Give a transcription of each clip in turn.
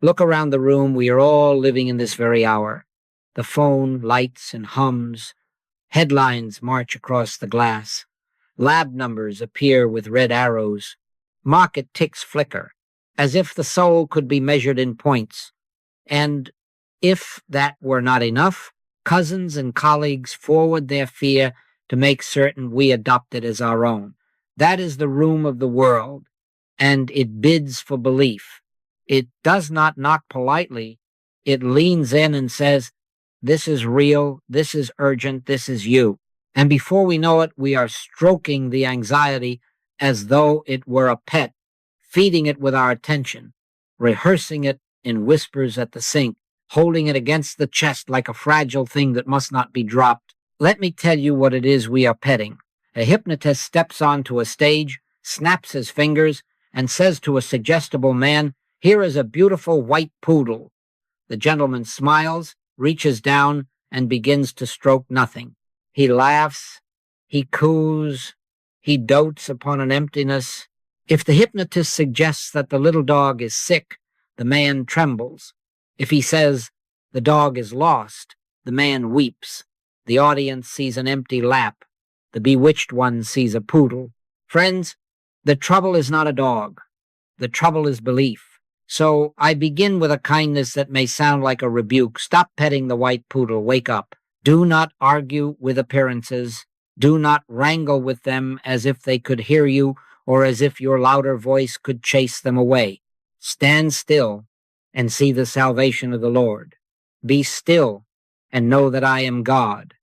Look around the room. We are all living in this very hour. The phone lights and hums. Headlines march across the glass. Lab numbers appear with red arrows. Market ticks flicker, as if the soul could be measured in points. And if that were not enough, cousins and colleagues forward their fear to make certain we adopt it as our own. That is the room of the world, and it bids for belief. It does not knock politely. It leans in and says, this is real, this is urgent, this is you. And before we know it, we are stroking the anxiety as though it were a pet, feeding it with our attention, rehearsing it in whispers at the sink, holding it against the chest like a fragile thing that must not be dropped. Let me tell you what it is we are petting. A hypnotist steps onto a stage, snaps his fingers, and says to a suggestible man, here is a beautiful white poodle. The gentleman smiles, reaches down, and begins to stroke nothing. He laughs, he coos, he dotes upon an emptiness. If the hypnotist suggests that the little dog is sick, the man trembles. If he says the dog is lost, the man weeps. The audience sees an empty lap. The bewitched one sees a poodle. Friends, the trouble is not a dog. The trouble is belief. So I begin with a kindness that may sound like a rebuke. Stop petting the white poodle. Wake up. Do not argue with appearances. Do not wrangle with them as if they could hear you or as if your louder voice could chase them away. Stand still and see the salvation of the Lord. Be still and know that I am God.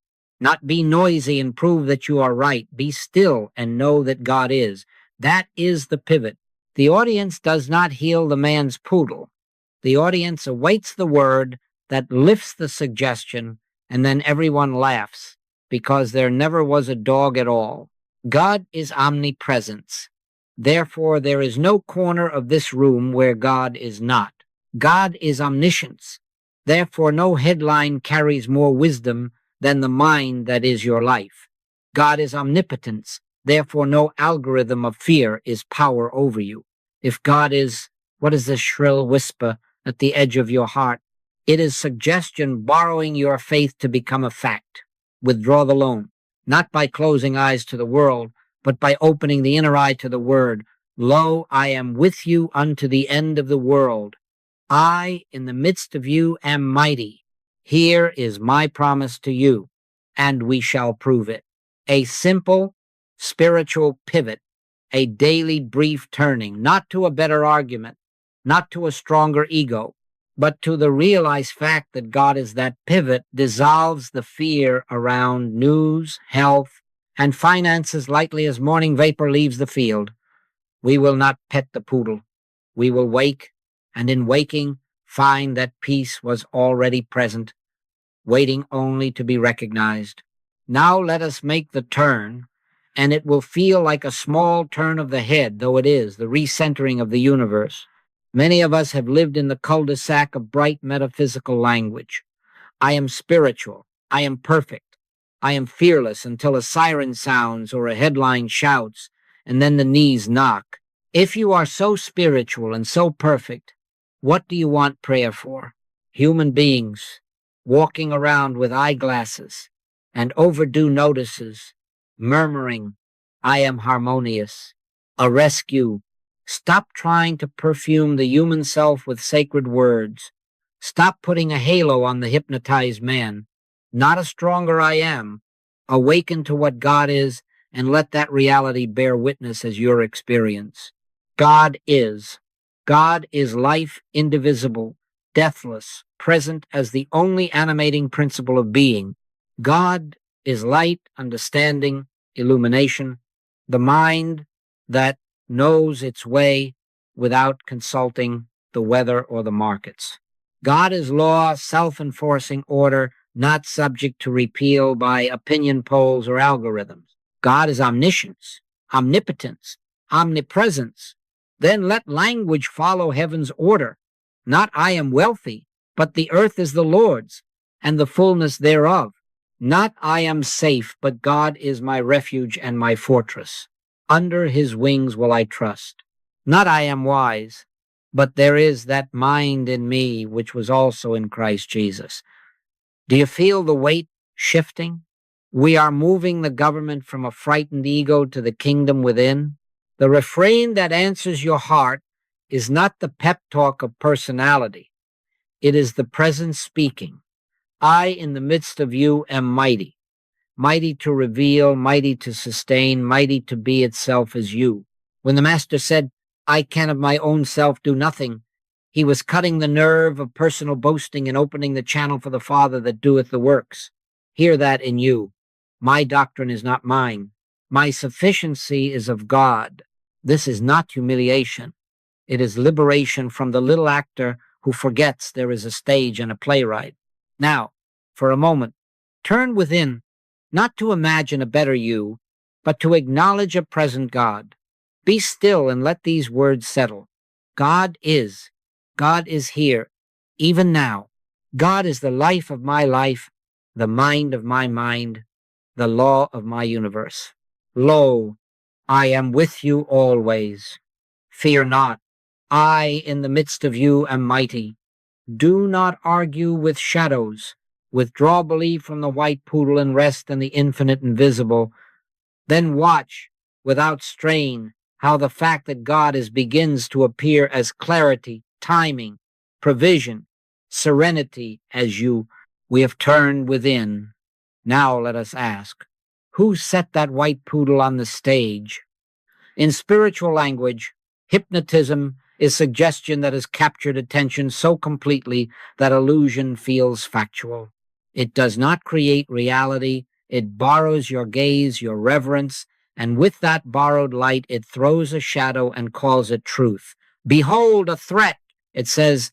Not be noisy and prove that you are right. Be still and know that God is. That is the pivot. The audience does not heal the man's poodle. The audience awaits the word that lifts the suggestion, and then everyone laughs, because there never was a dog at all. God is omnipresence. Therefore, there is no corner of this room where God is not. God is omniscience. Therefore, no headline carries more wisdom than the mind that is your life. God is omnipotence. Therefore, no algorithm of fear is power over you. If God is, what is this shrill whisper at the edge of your heart? It is suggestion borrowing your faith to become a fact. Withdraw the loan, not by closing eyes to the world, but by opening the inner eye to the word. Lo, I am with you unto the end of the world. I, in the midst of you, am mighty. Here is my promise to you, and we shall prove it. A simple spiritual pivot, a daily brief turning, not to a better argument, not to a stronger ego, but to the realized fact that God is that pivot, dissolves the fear around news, health, and finances lightly as morning vapor leaves the field. We will not pet the poodle. We will wake, and in waking, find that peace was already present, waiting only to be recognized. Now let us make the turn, and it will feel like a small turn of the head, though it is the recentering of the universe. Many of us have lived in the cul-de-sac of bright metaphysical language. I am spiritual. I am perfect. I am fearless until a siren sounds or a headline shouts, and then the knees knock. If you are so spiritual and so perfect, what do you want prayer for? Human beings walking around with eyeglasses and overdue notices, murmuring, I am harmonious. A rescue. Stop trying to perfume the human self with sacred words. Stop putting a halo on the hypnotized man. Not a stronger I am. Awaken to what God is and let that reality bear witness as your experience. God is. God is life indivisible, deathless, present as the only animating principle of being. God is light, understanding, illumination, the mind that knows its way without consulting the weather or the markets. God is law, self-enforcing order, not subject to repeal by opinion polls or algorithms. God is omniscience, omnipotence, omnipresence. Then let language follow heaven's order. Not I am wealthy, but the earth is the Lord's, and the fullness thereof. Not I am safe, but God is my refuge and my fortress. Under his wings will I trust. Not I am wise, but there is that mind in me which was also in Christ Jesus. Do you feel the weight shifting? We are moving the government from a frightened ego to the kingdom within. The refrain that answers your heart is not the pep talk of personality. It is the presence speaking. I, in the midst of you, am mighty, mighty to reveal, mighty to sustain, mighty to be itself as you. When the Master said, I can of my own self do nothing, he was cutting the nerve of personal boasting and opening the channel for the Father that doeth the works. Hear that in you. My doctrine is not mine. My sufficiency is of God. This is not humiliation. It is liberation from the little actor who forgets there is a stage and a playwright. Now, for a moment, turn within, not to imagine a better you, but to acknowledge a present God. Be still and let these words settle. God is. God is here, even now. God is the life of my life, the mind of my mind, the law of my universe. Lo, I am with you always. Fear not. I, in the midst of you, am mighty. Do not argue with shadows. Withdraw belief from the white poodle and rest in the infinite invisible. Then watch, without strain, how the fact that God is begins to appear as clarity, timing, provision, serenity as you. We have turned within. Now let us ask, who set that white poodle on the stage? In spiritual language, hypnotism is suggestion that has captured attention so completely that illusion feels factual. It does not create reality. It borrows your gaze, your reverence, and with that borrowed light, it throws a shadow and calls it truth. Behold a threat, it says,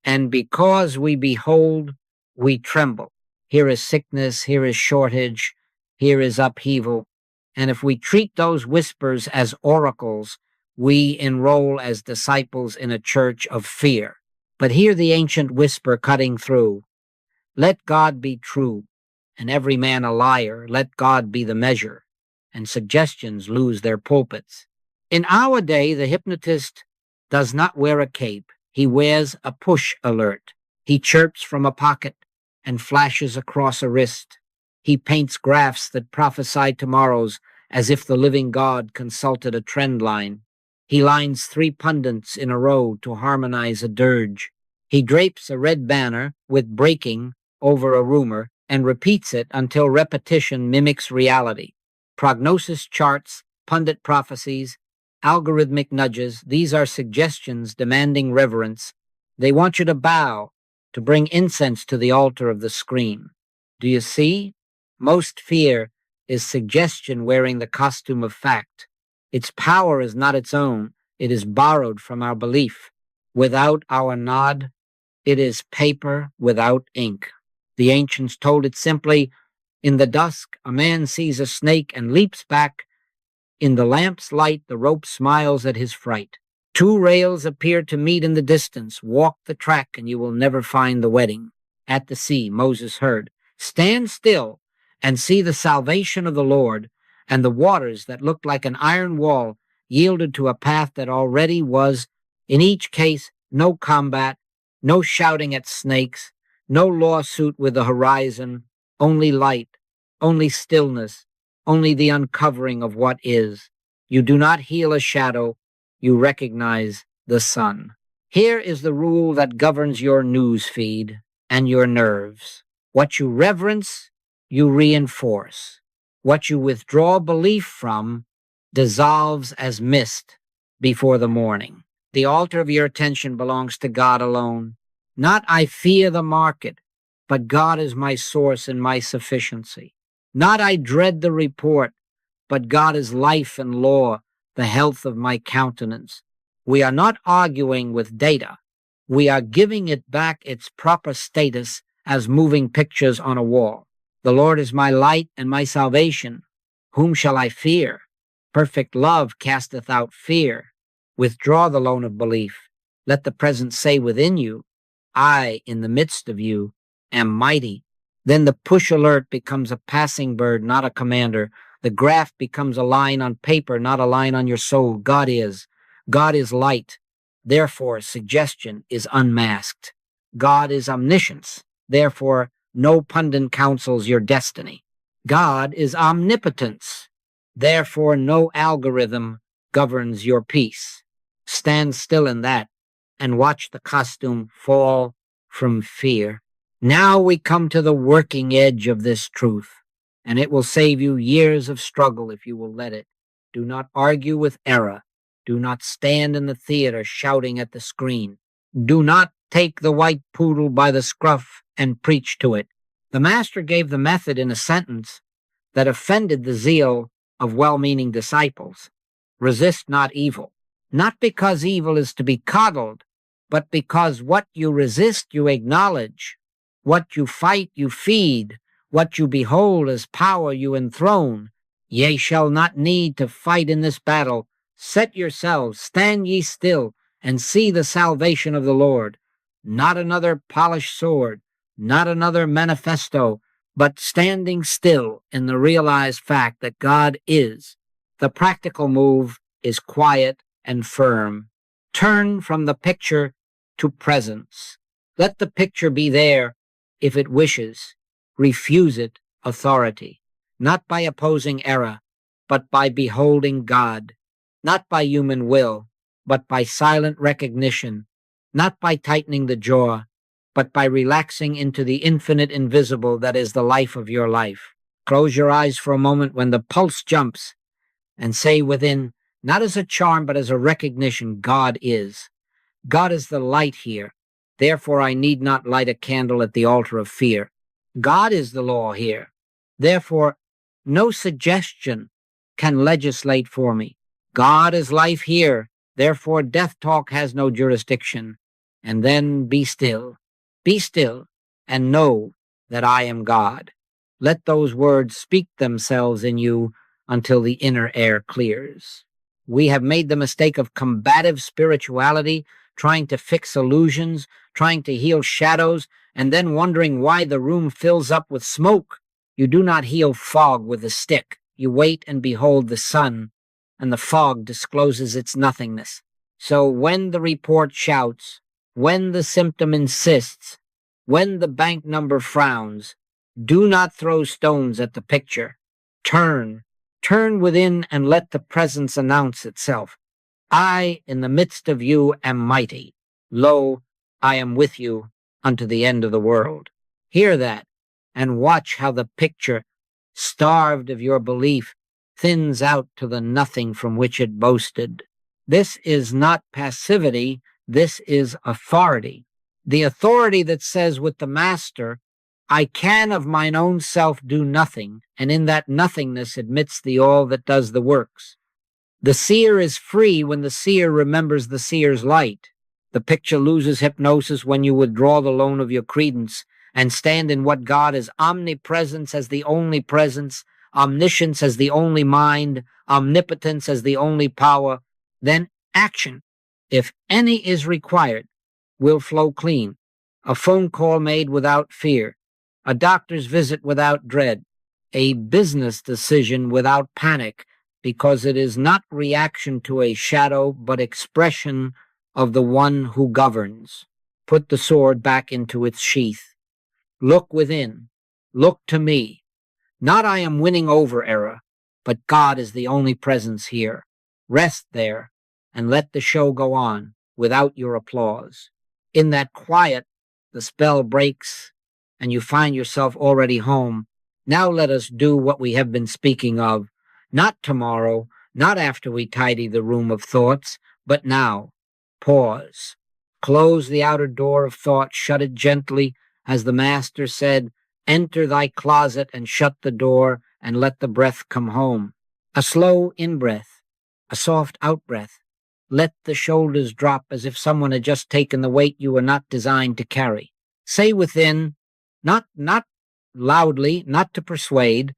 and because we behold, we tremble. Here is sickness, here is shortage, here is upheaval. And if we treat those whispers as oracles, we enroll as disciples in a church of fear. But hear the ancient whisper cutting through. Let God be true, and every man a liar. Let God be the measure, and suggestions lose their pulpits. In our day, the hypnotist does not wear a cape. He wears a push alert. He chirps from a pocket and flashes across a wrist. He paints graphs that prophesy tomorrows as if the living God consulted a trend line. He lines 3 pundits in a row to harmonize a dirge. He drapes a red banner with breaking over a rumor and repeats it until repetition mimics reality. Prognosis charts, pundit prophecies, algorithmic nudges, these are suggestions demanding reverence. They want you to bow, to bring incense to the altar of the screen. Do you see? Most fear is suggestion wearing the costume of fact. Its power is not its own. It is borrowed from our belief. Without our nod, it is paper without ink. The ancients told it simply, in the dusk, a man sees a snake and leaps back. In the lamp's light, the rope smiles at his fright. 2 rails appear to meet in the distance. Walk the track and you will never find the wedding. At the sea, Moses heard, stand still and see the salvation of the Lord, and the waters that looked like an iron wall yielded to a path that already was, in each case, no combat, no shouting at snakes, no lawsuit with the horizon, only light, only stillness, only the uncovering of what is. You do not heal a shadow, you recognize the sun. Here is the rule that governs your news feed and your nerves. What you reverence, you reinforce. What you withdraw belief from dissolves as mist before the morning. The altar of your attention belongs to God alone. Not I fear the market, but God is my source and my sufficiency. Not I dread the report, but God is life and law, the health of my countenance. We are not arguing with data. We are giving it back its proper status as moving pictures on a wall. The Lord is my light and my salvation. Whom shall I fear? Perfect love casteth out fear. Withdraw the loan of belief. Let the present say within you, I, in the midst of you, am mighty. Then the push alert becomes a passing bird, not a commander. The graph becomes a line on paper, not a line on your soul. God is. God is light. Therefore, suggestion is unmasked. God is omniscience. Therefore, no pundit counsels your destiny. God is omnipotence. Therefore, no algorithm governs your peace. Stand still in that and watch the costume fall from fear. Now we come to the working edge of this truth, and it will save you years of struggle if you will let it. Do not argue with error. Do not stand in the theater shouting at the screen. Do not take the white poodle by the scruff and preach to it. The master gave the method in a sentence that offended the zeal of well-meaning disciples. Resist not evil, not because evil is to be coddled, but because what you resist you acknowledge, what you fight you feed, what you behold as power you enthrone. Ye shall not need to fight in this battle. Set yourselves, stand ye still, and see the salvation of the Lord. Not another polished sword, not another manifesto, but standing still in the realized fact that God is. The practical move is quiet and firm. Turn from the picture to presence. Let the picture be there if it wishes. Refuse it authority, not by opposing error, but by beholding God, not by human will, but by silent recognition, not by tightening the jaw, but by relaxing into the infinite invisible that is the life of your life. Close your eyes for a moment when the pulse jumps and say within, not as a charm, but as a recognition, God is. God is the light here. Therefore, I need not light a candle at the altar of fear. God is the law here. Therefore, no suggestion can legislate for me. God is life here. Therefore, death talk has no jurisdiction. And then be still, and know that I am God. Let those words speak themselves in you until the inner air clears. We have made the mistake of combative spirituality, trying to fix illusions, trying to heal shadows, and then wondering why the room fills up with smoke. You do not heal fog with a stick. You wait and behold the sun, and the fog discloses its nothingness. So when the report shouts, when the symptom insists, when the bank number frowns, do not throw stones at the picture. Turn within and let the presence announce itself. I, in the midst of you, am mighty. Lo, I am with you unto the end of the world. Hear that, and watch how the picture, starved of your belief, thins out to the nothing from which it boasted. This is not passivity, this is authority. The authority that says with the master, I can of mine own self do nothing, and in that nothingness admits the all that does the works. The seer is free when the seer remembers the seer's light. The picture loses hypnosis when you withdraw the loan of your credence and stand in what God is: omnipresence as the only presence, omniscience as the only mind, omnipotence as the only power. Then action, if any is required, will flow clean. A phone call made without fear, a doctor's visit without dread, a business decision without panic, because it is not reaction to a shadow, but expression of the one who governs. Put the sword back into its sheath. Look within. Look to me. Not I am winning over error, but God is the only presence here. Rest there and let the show go on without your applause. In that quiet, the spell breaks and you find yourself already home. Now let us do what we have been speaking of. Not tomorrow, not after we tidy the room of thoughts, but now. Pause. Close the outer door of thought, shut it gently, as the Master said, enter thy closet and shut the door and let the breath come home. A slow in-breath, a soft out-breath. Let the shoulders drop as if someone had just taken the weight you were not designed to carry. Say within, not loudly, not to persuade,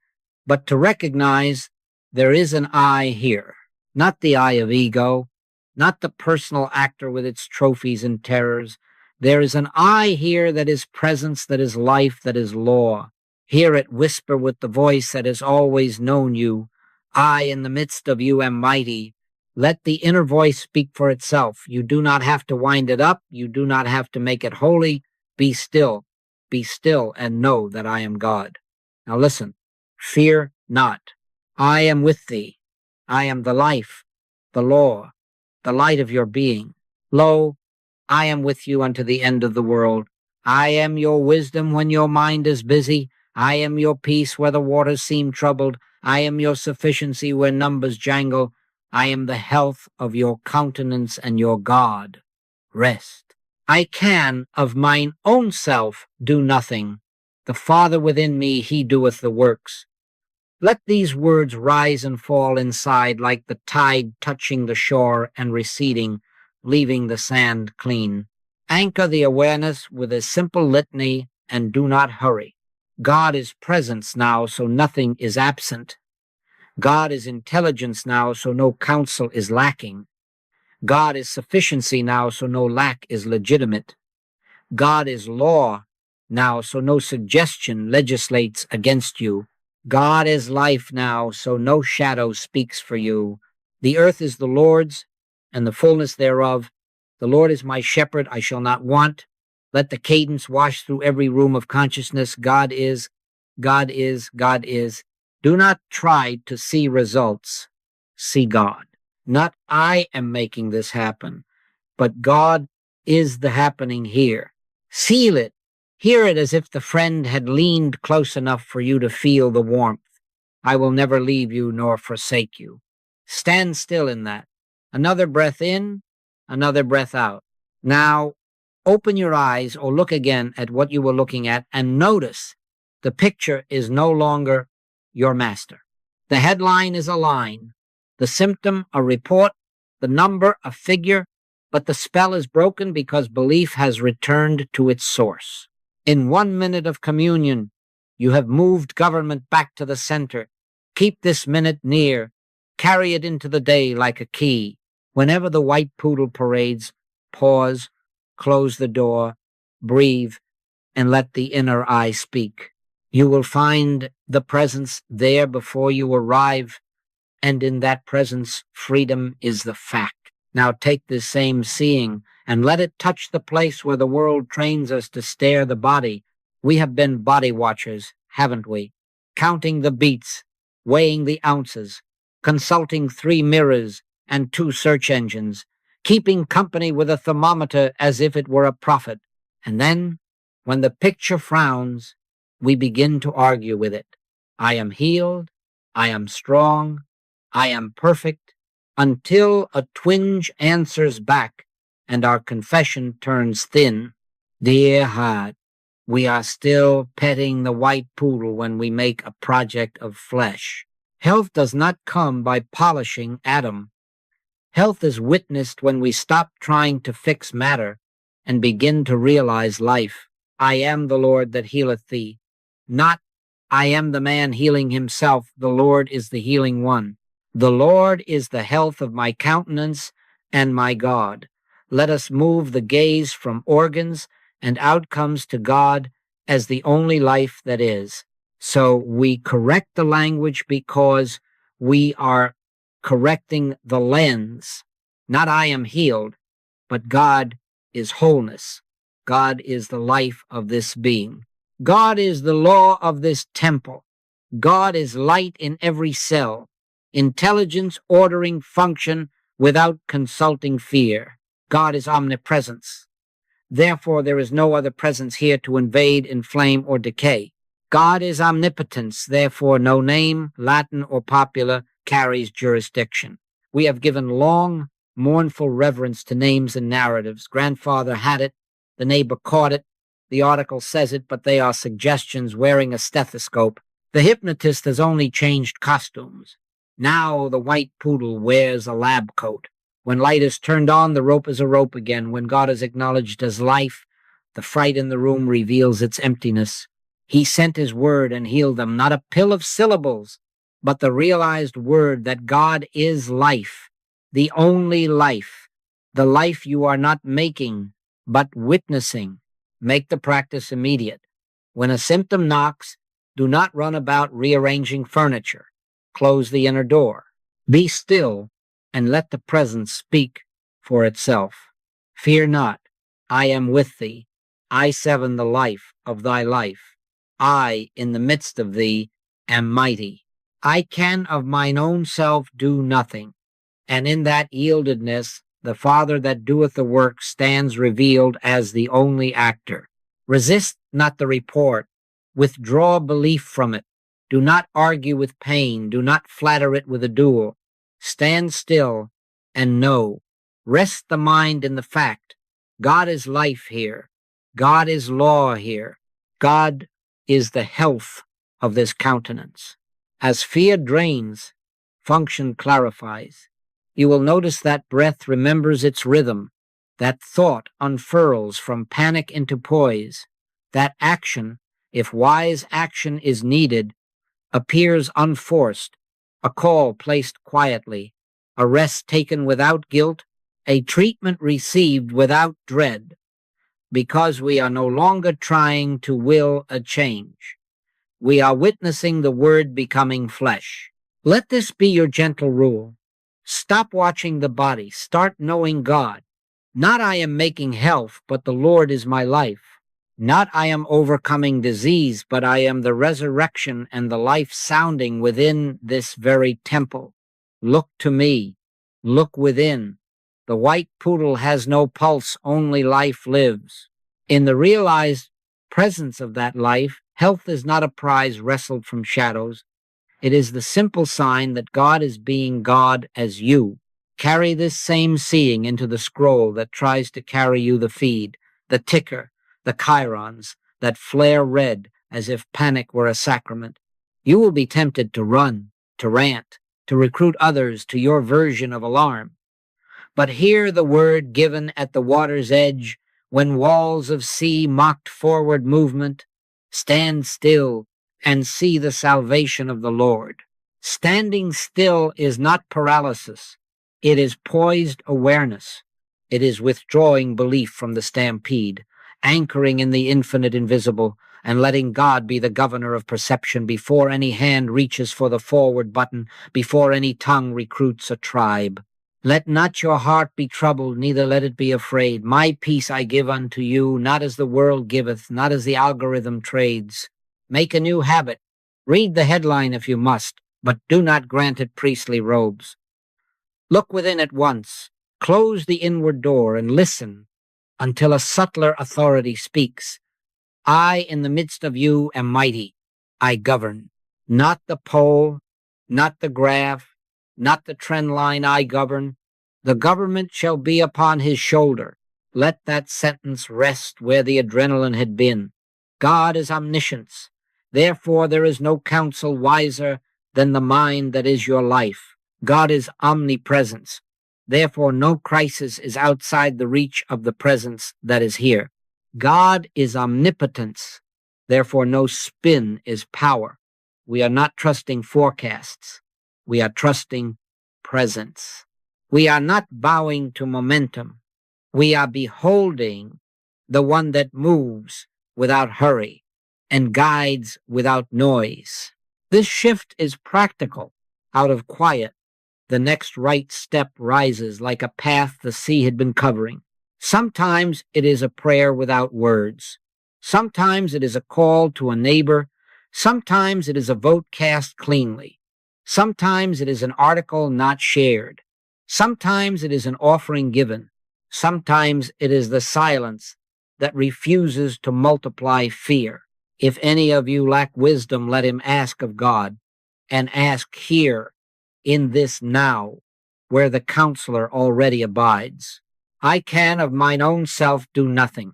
but to recognize there is an I here, not the I of ego, not the personal actor with its trophies and terrors. There is an I here that is presence, that is life, that is law. Hear it whisper with the voice that has always known you. I in the midst of you am mighty. Let the inner voice speak for itself. You do not have to wind it up. You do not have to make it holy. Be still. Be still and know that I am God. Now listen. Fear not. I am with thee. I am the life, the law, the light of your being. Lo, I am with you unto the end of the world. I am your wisdom when your mind is busy. I am your peace where the waters seem troubled. I am your sufficiency where numbers jangle. I am the health of your countenance and your God. Rest. I can of mine own self do nothing. The Father within me, he doeth the works. Let these words rise and fall inside like the tide touching the shore and receding, leaving the sand clean. Anchor the awareness with a simple litany and do not hurry. God is presence now, so nothing is absent. God is intelligence now, so no counsel is lacking. God is sufficiency now, so no lack is legitimate. God is law now, so no suggestion legislates against you. God is life now, so no shadow speaks for you. The earth is the Lord's, and the fullness thereof. The Lord is my shepherd, I shall not want. Let the cadence wash through every room of consciousness. God is, God is, God is. Do not try to see results. See God. Not I am making this happen, but God is the happening here. Feel it. Hear it as if the friend had leaned close enough for you to feel the warmth. I will never leave you nor forsake you. Stand still in that. Another breath in, another breath out. Now, open your eyes or look again at what you were looking at and notice the picture is no longer your master. The headline is a line, the symptom a report, the number a figure, but the spell is broken because belief has returned to its source. In 1 minute of communion, you have moved government back to the center. Keep this minute near. Carry it into the day like a key. Whenever the white poodle parades, pause, close the door, breathe, and let the inner eye speak. You will find the presence there before you arrive, and in that presence, freedom is the fact. Now take this same seeing and let it touch the place where the world trains us to stare the body. We have been body watchers, haven't we? Counting the beats, weighing the ounces, consulting 3 mirrors and 2 search engines, keeping company with a thermometer as if it were a prophet. And then, when the picture frowns, we begin to argue with it. I am healed, I am strong, I am perfect, until a twinge answers back and our confession turns thin. Dear heart, we are still petting the white poodle when we make a project of flesh. Health does not come by polishing Adam. Health is witnessed when we stop trying to fix matter and begin to realize life. I am the Lord that healeth thee. Not, I am the man healing himself. The Lord is the healing one. The Lord is the health of my countenance and my God. Let us move the gaze from organs and outcomes to God as the only life that is. So we correct the language because we are correcting the lens. Not I am healed, but God is wholeness. God is the life of this being. God is the law of this temple. God is light in every cell. Intelligence ordering function without consulting fear. God is omnipresence. Therefore, there is no other presence here to invade, inflame, or decay. God is omnipotence. Therefore, no name, Latin or popular, carries jurisdiction. We have given long, mournful reverence to names and narratives. Grandfather had it. The neighbor caught it. The article says it, but they are suggestions wearing a stethoscope. The hypnotist has only changed costumes. Now the white poodle wears a lab coat. When light is turned on, the rope is a rope again. When God is acknowledged as life, the fright in the room reveals its emptiness. He sent his word and healed them, not a pill of syllables, but the realized word that God is life, the only life, the life you are not making, but witnessing. Make the practice immediate. When a symptom knocks, do not run about rearranging furniture. Close the inner door. Be still and let the present speak for itself. Fear not, I am with thee. I seven the life of thy life. I, in the midst of thee, am mighty. I can of mine own self do nothing, and in that yieldedness the Father that doeth the work stands revealed as the only actor. Resist not the report. Withdraw belief from it. Do not argue with pain. Do not flatter it with a duel. Stand still and know. Rest the mind in the fact. God is life here. God is law here. God is the health of this countenance. As fear drains, function clarifies. You will notice that breath remembers its rhythm, that thought unfurls from panic into poise, that action, if wise action is needed, appears unforced, a call placed quietly, a rest taken without guilt, a treatment received without dread, because we are no longer trying to will a change. We are witnessing the Word becoming flesh. Let this be your gentle rule. Stop watching the body. Start knowing God. Not I am making health, but the Lord is my life. Not I am overcoming disease, but I am the resurrection and the life sounding within this very temple. Look to me. Look within. The white poodle has no pulse, only life lives. In the realized presence of that life, health is not a prize wrestled from shadows. It is the simple sign that God is being God as you. Carry this same seeing into the scroll that tries to carry you the feed, the ticker, the chirons that flare red as if panic were a sacrament. You will be tempted to run, to rant, to recruit others to your version of alarm. But hear the word given at the water's edge when walls of sea mocked forward movement. Stand still and see the salvation of the Lord. Standing still is not paralysis. It is poised awareness. It is withdrawing belief from the stampede, anchoring in the infinite invisible, and letting God be the governor of perception before any hand reaches for the forward button, before any tongue recruits a tribe. Let not your heart be troubled, neither let it be afraid. My peace I give unto you, not as the world giveth, not as the algorithm trades. Make a new habit. Read the headline if you must, but do not grant it priestly robes. Look within at once. Close the inward door and listen until a subtler authority speaks. I, in the midst of you, am mighty. I govern. Not the pole, not the graph, not the trend line I govern. The government shall be upon his shoulder. Let that sentence rest where the adrenaline had been. God is omniscience. Therefore there is no counsel wiser than the mind that is your life. God is omnipresence. Therefore no crisis is outside the reach of the presence that is here. God is omnipotence. Therefore no spin is power. We are not trusting forecasts. We are trusting presence. We are not bowing to momentum. We are beholding the one that moves without hurry and guides without noise. This shift is practical. Out of quiet, the next right step rises like a path the sea had been covering. Sometimes it is a prayer without words. Sometimes it is a call to a neighbor. Sometimes it is a vote cast cleanly. Sometimes it is an article not shared. Sometimes it is an offering given. Sometimes it is the silence that refuses to multiply fear. If any of you lack wisdom, let him ask of God, and ask here, in this now, where the counselor already abides. I can of mine own self do nothing.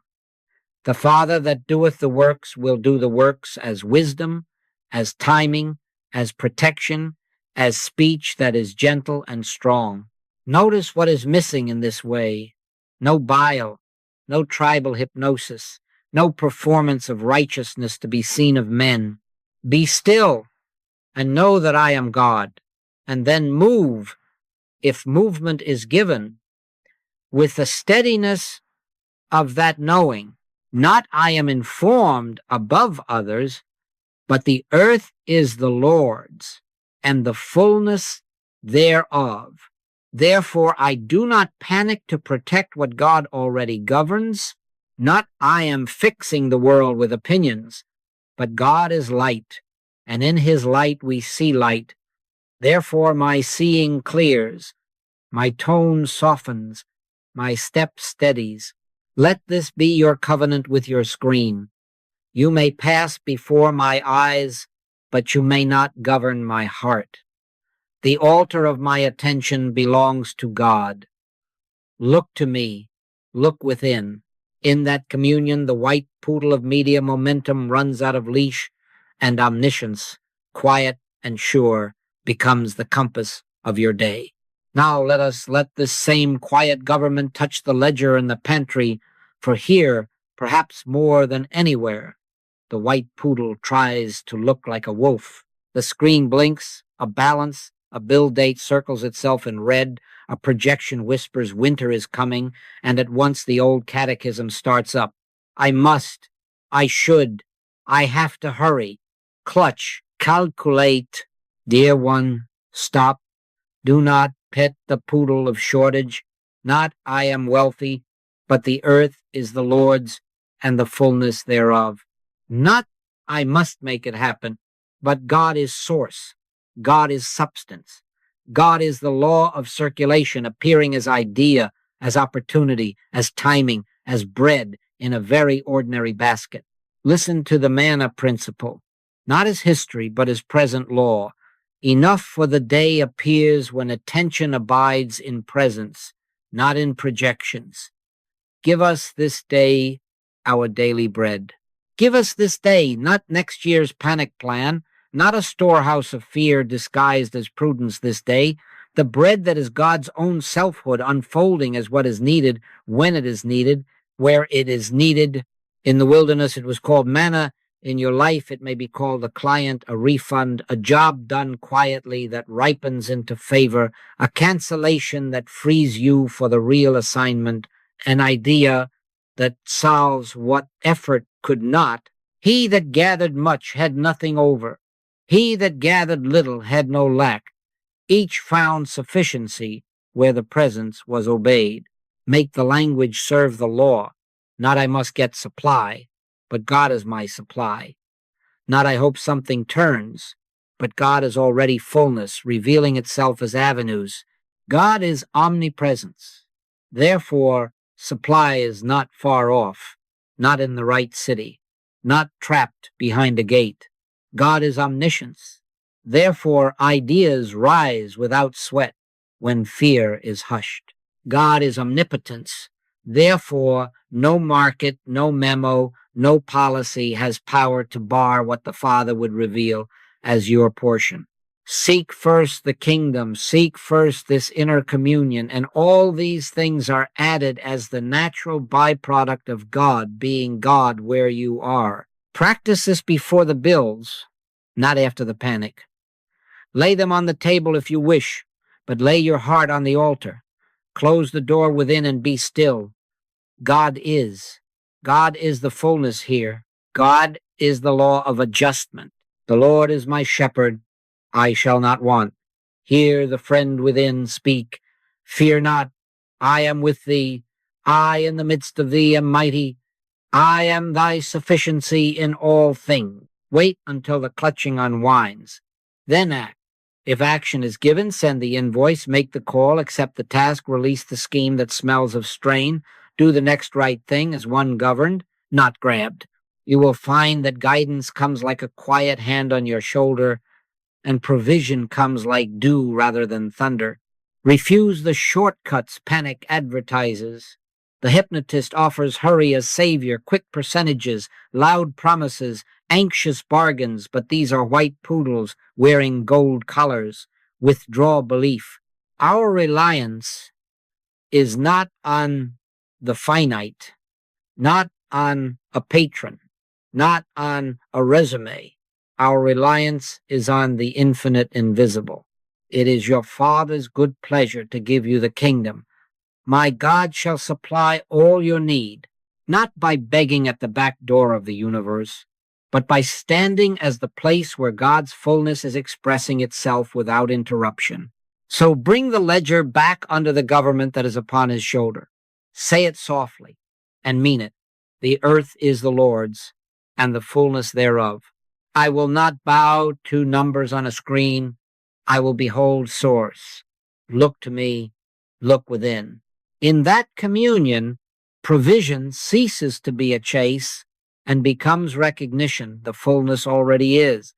The Father that doeth the works will do the works as wisdom, as timing, as protection, as speech that is gentle and strong. Notice what is missing in this way. No bile, no tribal hypnosis, no performance of righteousness to be seen of men. Be still and know that I am God, and then move, if movement is given, with the steadiness of that knowing. Not I am informed above others, but the earth is the Lord's, and the fullness thereof. Therefore, I do not panic to protect what God already governs. Not I am fixing the world with opinions, but God is light, and in his light we see light. Therefore, my seeing clears, my tone softens, my step steadies. Let this be your covenant with your screen. You may pass before my eyes, but you may not govern my heart. The altar of my attention belongs to God. Look to me, look within. In that communion, the white poodle of media momentum runs out of leash, and omniscience, quiet and sure, becomes the compass of your day. Now let us let this same quiet government touch the ledger in the pantry, for here, perhaps more than anywhere, the white poodle tries to look like a wolf. The screen blinks, a balance, a bill date circles itself in red, a projection whispers winter is coming, and at once the old catechism starts up. I must, I should, I have to hurry, clutch, calculate. Dear one, stop. Do not pet the poodle of shortage. Not I am wealthy, but the earth is the Lord's and the fullness thereof. Not I must make it happen, but God is source. God is substance. God is the law of circulation, appearing as idea, as opportunity, as timing, as bread in a very ordinary basket. Listen to the manna principle, not as history, but as present law. Enough for the day appears when attention abides in presence, not in projections. Give us this day our daily bread. Give us this day, not next year's panic plan, not a storehouse of fear disguised as prudence this day, the bread that is God's own selfhood unfolding as what is needed when it is needed, where it is needed. In the wilderness it was called manna. In your life it may be called a client, a refund, a job done quietly that ripens into favor, a cancellation that frees you for the real assignment, an idea that solves what effort could not. He that gathered much had nothing over. He that gathered little had no lack. Each found sufficiency where the presence was obeyed. Make the language serve the law. Not I must get supply, but God is my supply. Not I hope something turns, but God is already fullness, revealing itself as avenues. God is omnipresence. Therefore, supply is not far off, not in the right city, not trapped behind a gate. God is omniscience. Therefore, ideas rise without sweat when fear is hushed. God is omnipotence. Therefore, no market, no memo, no policy has power to bar what the Father would reveal as your portion. Seek first the kingdom, seek first this inner communion, and all these things are added as the natural byproduct of God being God where you are. Practice this before the bills, not after the panic. Lay them on the table if you wish, but lay your heart on the altar. Close the door within and be still. God is. God is the fullness here. God is the law of adjustment. The Lord is my shepherd. I shall not want. Hear the friend within speak. Fear not. I am with thee. I in the midst of thee am mighty. I am thy sufficiency in all things. Wait until the clutching unwinds. Then act. If action is given, send the invoice, make the call, accept the task, release the scheme that smells of strain, do the next right thing as one governed, not grabbed. You will find that guidance comes like a quiet hand on your shoulder, and provision comes like dew rather than thunder. Refuse the shortcuts panic advertises. The hypnotist offers hurry as savior, quick percentages, loud promises, anxious bargains, but these are white poodles wearing gold collars. Withdraw belief. Our reliance is not on the finite, not on a patron, not on a resume. Our reliance is on the infinite invisible. It is your Father's good pleasure to give you the kingdom. My God shall supply all your need, not by begging at the back door of the universe, but by standing as the place where God's fullness is expressing itself without interruption. So bring the ledger back under the government that is upon his shoulder. Say it softly and mean it. The earth is the Lord's and the fullness thereof. I will not bow to numbers on a screen. I will behold source. Look to me, look within. In that communion, provision ceases to be a chase and becomes recognition. The fullness already is,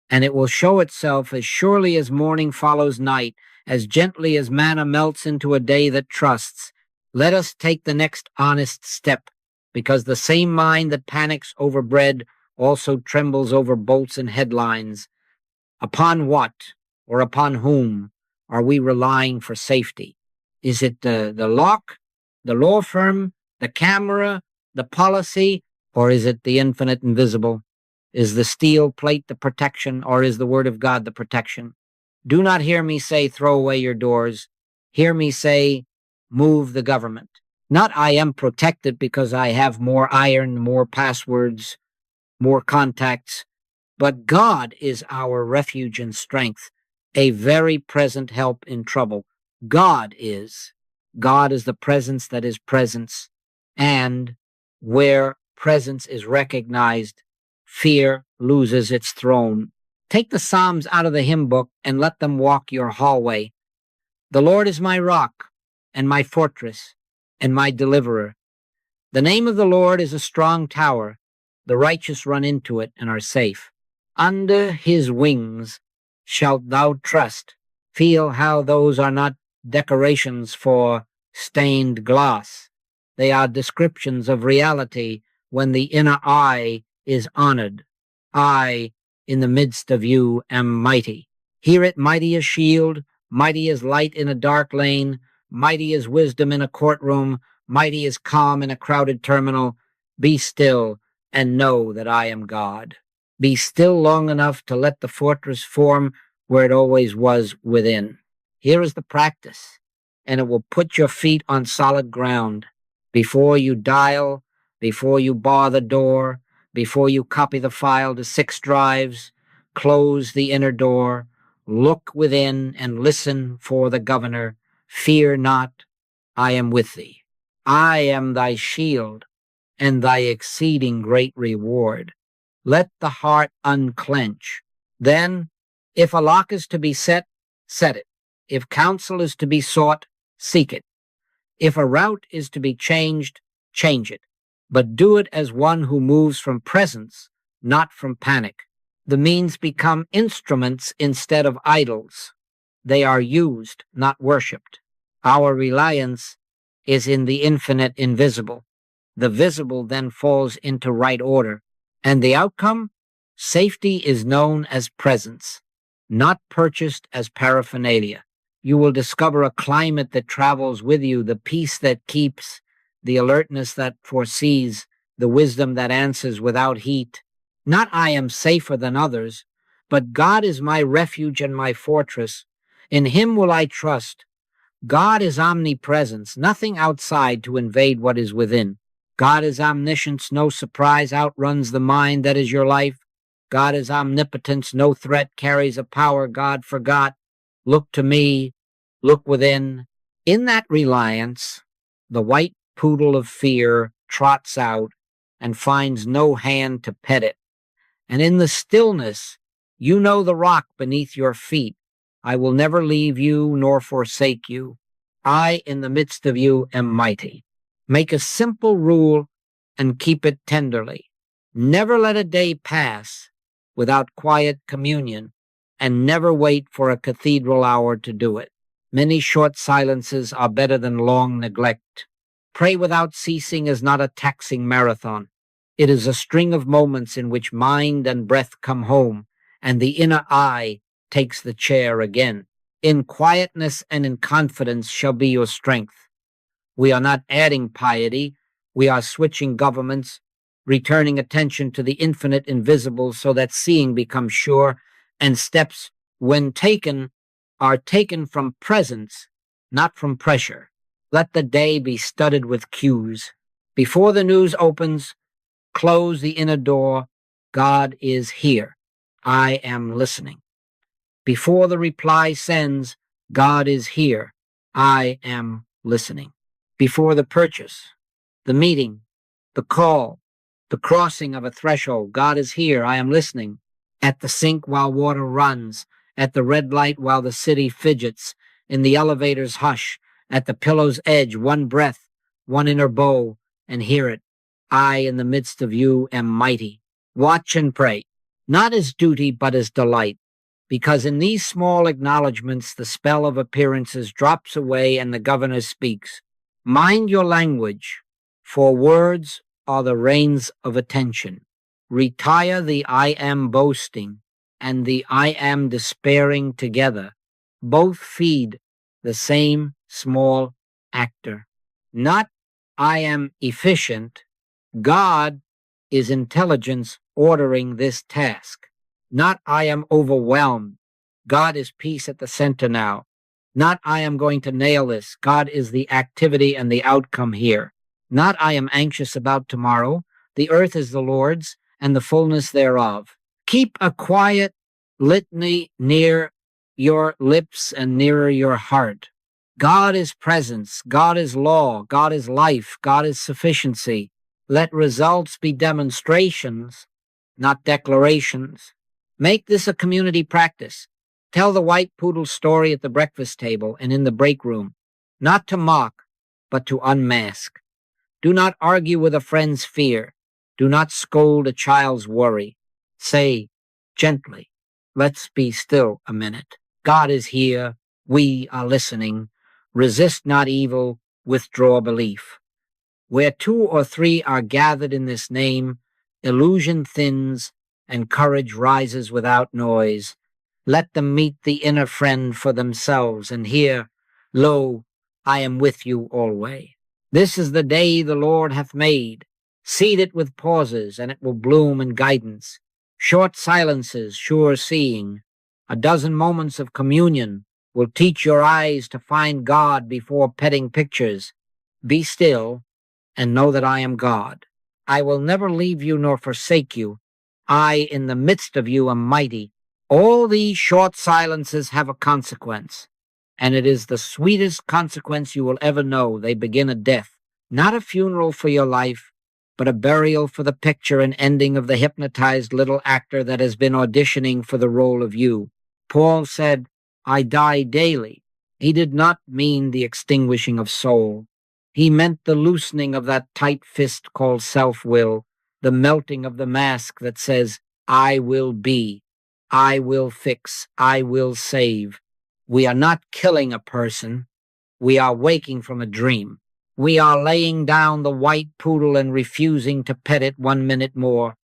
and it will show itself as surely as morning follows night, as gently as manna melts into a day that trusts. Let us take the next honest step, because the same mind that panics over bread also trembles over bolts and headlines. Upon what or upon whom are we relying for safety? Is it the lock, the law firm, the camera, the policy, or is it the infinite invisible? Is the steel plate the protection, or is the word of God the protection? Do not hear me say, throw away your doors. Hear me say, move the government. Not I am protected because I have more iron, more passwords, more contacts, but God is our refuge and strength, a very present help in trouble. God is. God is the presence that is presence, and where presence is recognized, fear loses its throne. Take the Psalms out of the hymn book and let them walk your hallway. The Lord is my rock and my fortress and my deliverer. The name of the Lord is a strong tower. The righteous run into it and are safe. Under his wings shalt thou trust. Feel how those are not decorations for stained glass. They are descriptions of reality when the inner eye is honored. I, in the midst of you, am mighty. Hear it, mighty as shield, mighty as light in a dark lane, mighty as wisdom in a courtroom, mighty as calm in a crowded terminal. Be still and know that I am God. Be still long enough to let the fortress form where it always was within. Here is the practice, and it will put your feet on solid ground. Before you dial, before you bar the door, before you copy the file to 6 drives, close the inner door, look within and listen for the governor. Fear not, I am with thee. I am thy shield and thy exceeding great reward. Let the heart unclench. Then, if a lock is to be set, set it. If counsel is to be sought, seek it. If a route is to be changed, change it. But do it as one who moves from presence, not from panic. The means become instruments instead of idols. They are used, not worshipped. Our reliance is in the infinite invisible. The visible then falls into right order. And the outcome? Safety is known as presence, not purchased as paraphernalia. You will discover a climate that travels with you, the peace that keeps, the alertness that foresees, the wisdom that answers without heat. Not I am safer than others, but God is my refuge and my fortress. In him will I trust. God is omnipresence, nothing outside to invade what is within. God is omniscience, no surprise outruns the mind that is your life. God is omnipotence, no threat carries a power God forgot. Look to me, look within. In that reliance, the white poodle of fear trots out and finds no hand to pet it. And in the stillness, you know the rock beneath your feet. I will never leave you nor forsake you. I, in the midst of you, am mighty. Make a simple rule and keep it tenderly. Never let a day pass without quiet communion, and never wait for a cathedral hour to do it. Many short silences are better than long neglect. Pray without ceasing is not a taxing marathon. It is a string of moments in which mind and breath come home, and the inner eye takes the chair again. In quietness and in confidence shall be your strength. We are not adding piety. We are switching governments, returning attention to the infinite invisible so that seeing becomes sure, and steps, when taken, are taken from presence, not from pressure. Let the day be studded with cues. Before the news opens, close the inner door. God is here. I am listening. Before the reply sends, God is here. I am listening. Before the purchase, the meeting, the call, the crossing of a threshold, God is here. I am listening. At the sink while water runs, at the red light while the city fidgets, in the elevator's hush, at the pillow's edge, one breath, one inner bow, and hear it. I, in the midst of you, am mighty. Watch and pray, not as duty, but as delight, because in these small acknowledgments the spell of appearances drops away and the governor speaks. Mind your language, for words are the reins of attention. Retire the I am boasting and the I am despairing together. Both feed the same small actor. Not I am efficient. God is intelligence ordering this task. Not I am overwhelmed. God is peace at the center now. Not I am going to nail this. God is the activity and the outcome here. Not I am anxious about tomorrow. The earth is the Lord's and the fullness thereof. Keep a quiet litany near your lips and nearer your heart. God is presence. God is law. God is life. God is sufficiency. Let results be demonstrations, not declarations. Make this a community practice. Tell the white poodle story at the breakfast table and in the break room, not to mock, but to unmask. Do not argue with a friend's fear. Do not scold a child's worry. Say gently, let's be still a minute. God is here. We are listening. Resist not evil. Withdraw belief. Where two or three are gathered in this name, illusion thins and courage rises without noise. Let them meet the inner friend for themselves and hear, lo, I am with you alway. This is the day the Lord hath made. Seed it with pauses, and it will bloom in guidance. Short silences, sure seeing. A dozen moments of communion will teach your eyes to find God before petting pictures. Be still and know that I am God. I will never leave you nor forsake you. I, in the midst of you, am mighty. All these short silences have a consequence, and it is the sweetest consequence you will ever know. They begin a death, not a funeral for your life, but a burial for the picture and ending of the hypnotized little actor that has been auditioning for the role of you. Paul said, I die daily. He did not mean the extinguishing of soul. He meant the loosening of that tight fist called self-will, the melting of the mask that says, I will be, I will fix, I will save. We are not killing a person. We are waking from a dream. We are laying down the white poodle and refusing to pet it 1 minute more.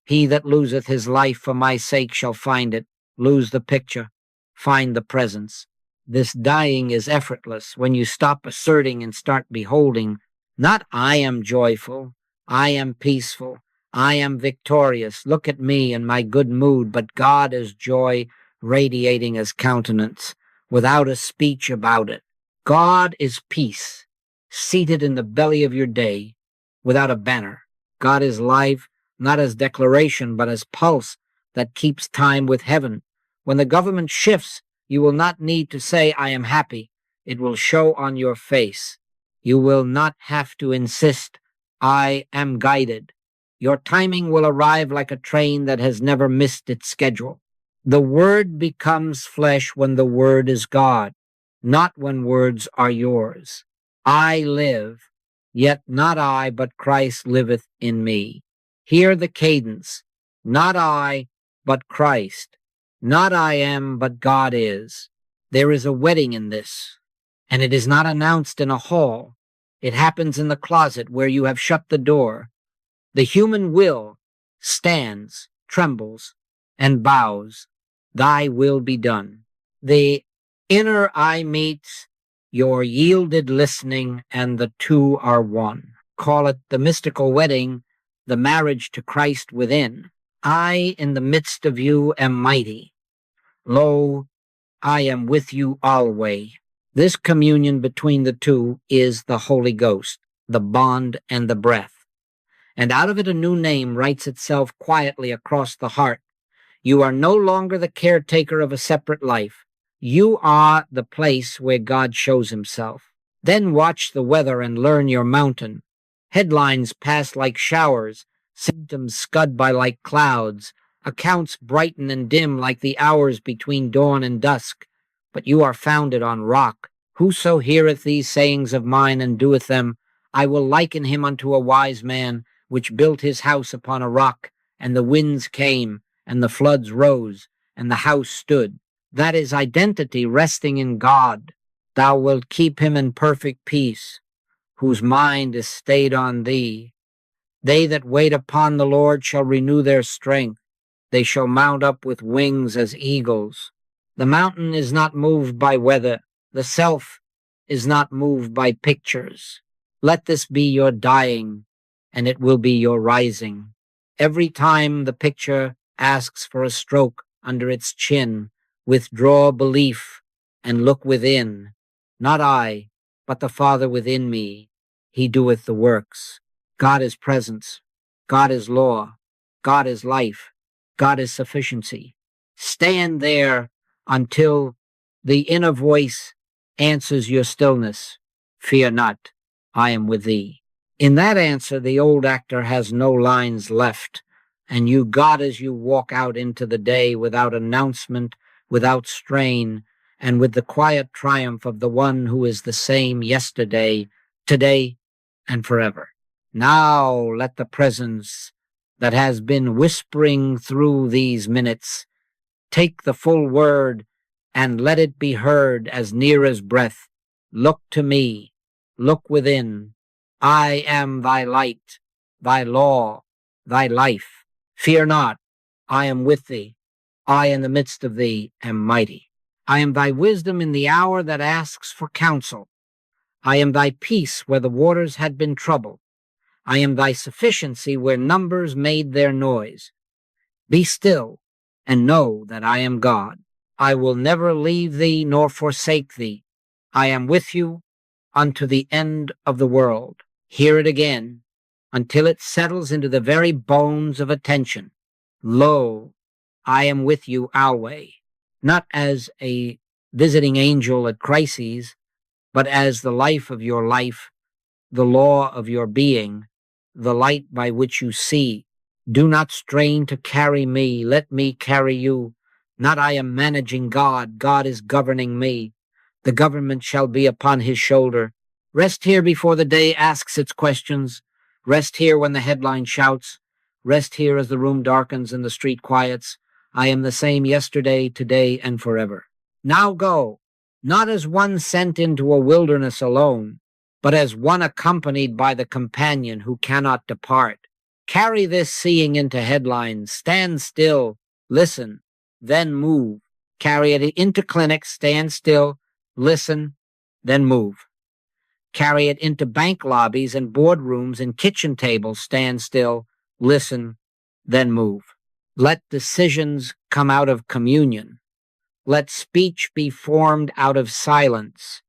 He that loseth his life for my sake shall find it. Lose the picture. Find the presence. This dying is effortless when you stop asserting and start beholding. Not I am joyful. I am peaceful. I am victorious. Look at me and my good mood, but God is joy radiating his countenance without a speech about it. God is peace, seated in the belly of your day without a banner. God is life, not as declaration, but as pulse that keeps time with heaven. When the government shifts, you will not need to say, I am happy. It will show on your face. You will not have to insist, I am guided. Your timing will arrive like a train that has never missed its schedule. The word becomes flesh when the word is God, not when words are yours. I live, yet not I, but Christ liveth in me. Hear the cadence, not I, but Christ. Not I am, but God is. There is a wedding in this, and it is not announced in a hall. It happens in the closet where you have shut the door. The human will stands, trembles, and bows. Thy will be done. The inner eye meets your yielded listening, and the two are one. Call it the mystical wedding, the marriage to Christ within. I, in the midst of you, am mighty. Lo, I am with you alway. This communion between the two is the Holy Ghost, the bond and the breath. And out of it a new name writes itself quietly across the heart. You are no longer the caretaker of a separate life. You are the place where God shows himself. Then watch the weather and learn your mountain. Headlines pass like showers, symptoms scud by like clouds, accounts brighten and dim like the hours between dawn and dusk. But you are founded on rock. Whoso heareth these sayings of mine and doeth them, I will liken him unto a wise man, which built his house upon a rock, and the winds came, and the floods rose, and the house stood. That is identity resting in God. Thou wilt keep him in perfect peace, whose mind is stayed on thee. They that wait upon the Lord shall renew their strength. They shall mount up with wings as eagles. The mountain is not moved by weather. The self is not moved by pictures. Let this be your dying, and it will be your rising. Every time the picture asks for a stroke under its chin, withdraw belief and look within. Not I, but the Father within me. He doeth the works. God is presence. God is law. God is life. God is sufficiency. Stand there until the inner voice answers your stillness. Fear not, I am with thee. In that answer, the old actor has no lines left, and you God as you walk out into the day without announcement, without strain, and with the quiet triumph of the one who is the same yesterday, today, and forever. Now let the presence that has been whispering through these minutes take the full word and let it be heard as near as breath. Look to me, look within. I am thy light, thy law, thy life. Fear not, I am with thee. I in the midst of thee am mighty. I am thy wisdom in the hour that asks for counsel. I am thy peace where the waters had been troubled. I am thy sufficiency where numbers made their noise. Be still and know that I am God. I will never leave thee nor forsake thee. I am with you unto the end of the world. Hear it again until it settles into the very bones of attention. Lo, I am with you always, not as a visiting angel at crises, but as the life of your life, the law of your being, the light by which you see. Do not strain to carry me. Let me carry you. Not I am managing God. God is governing me. The government shall be upon his shoulder. Rest here before the day asks its questions. Rest here when the headline shouts. Rest here as the room darkens and the street quiets. I am the same yesterday, today, and forever. Now go, not as one sent into a wilderness alone, but as one accompanied by the companion who cannot depart. Carry this seeing into headlines. Stand still, listen, then move. Carry it into clinics, stand still, listen, then move. Carry it into bank lobbies and boardrooms and kitchen tables, stand still, listen, then move. Let decisions come out of communion. Let speech be formed out of silence.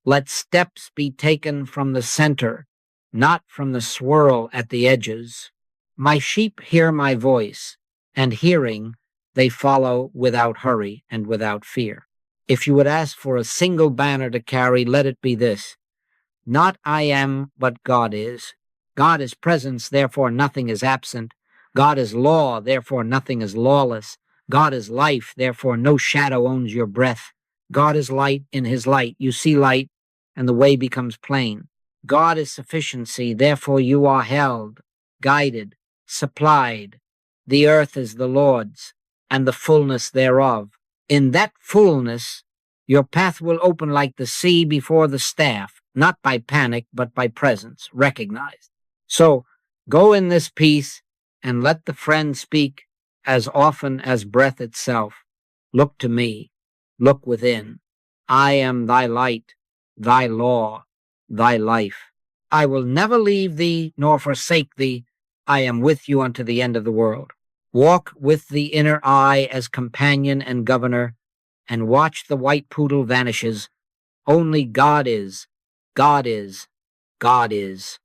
Let steps be taken from the center, not from the swirl at the edges. My sheep hear my voice, and hearing, they follow without hurry and without fear. If you would ask for a single banner to carry, let it be this: not I am, but God is. God is presence, therefore nothing is absent. God is law, therefore nothing is lawless. God is life, therefore no shadow owns your breath. God is light, in his light you see light, and the way becomes plain. God is sufficiency, therefore you are held, guided, supplied. The earth is the Lord's, and the fullness thereof. In that fullness, your path will open like the sea before the staff, not by panic, but by presence, recognized. So go in this peace and let the friend speak as often as breath itself. Look to me, look within. I am thy light, thy law, thy life. I will never leave thee nor forsake thee. I am with you unto the end of the world. Walk with the inner eye as companion and governor, and watch the white poodle vanishes. Only God is, God is, God is.